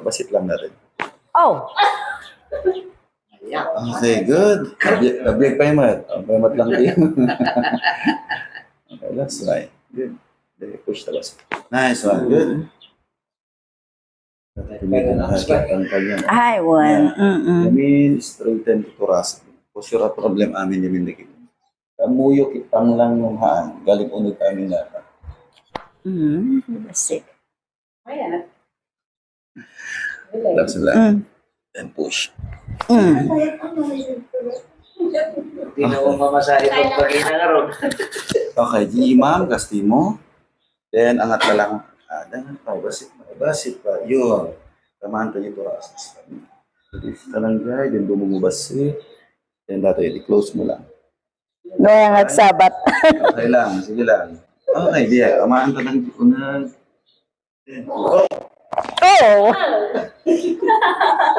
Basit lang natin. Oh, Okay, good. Nablik pa yung mat. Pamat lang din. Okay, that's right. Good. Push the basit. Nice one. Good. Ang kanya. I won. Kami straighten to thoracic. Postura problem amin yung mindikit. Kamuyo kitang lang yung haan. Galing unod kami na. Basit. Ayan. That's lang. Then push. Hindi na mo mamasahe pag pag-inaroon. Okay, di ma'am, gasti mo. Then angat ka lang. Then basit pa. Yun. Tamahan tayo yung thoracic. Release ka lang guys. Then bumubasit. Then dito, i-close mo lang. Noong nagsabat. Okay lang, sige lang. Okay, diya. Tamahan ka lang unag. Oh!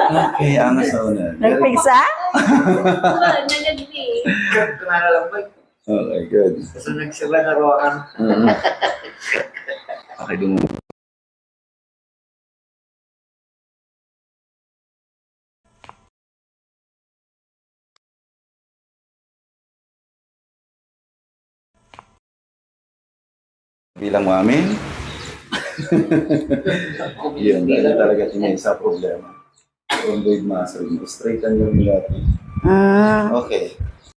Okay, angas na unag. Nagpigsa? Nalagdi. Kumalalampay. Okay, good. Kasi nagsila na roan. Okay, dun. Bilang mo amin. Yun, dahil talaga tingin sa problema. Rhomboid muscle. Straighten yung nilati. Okay.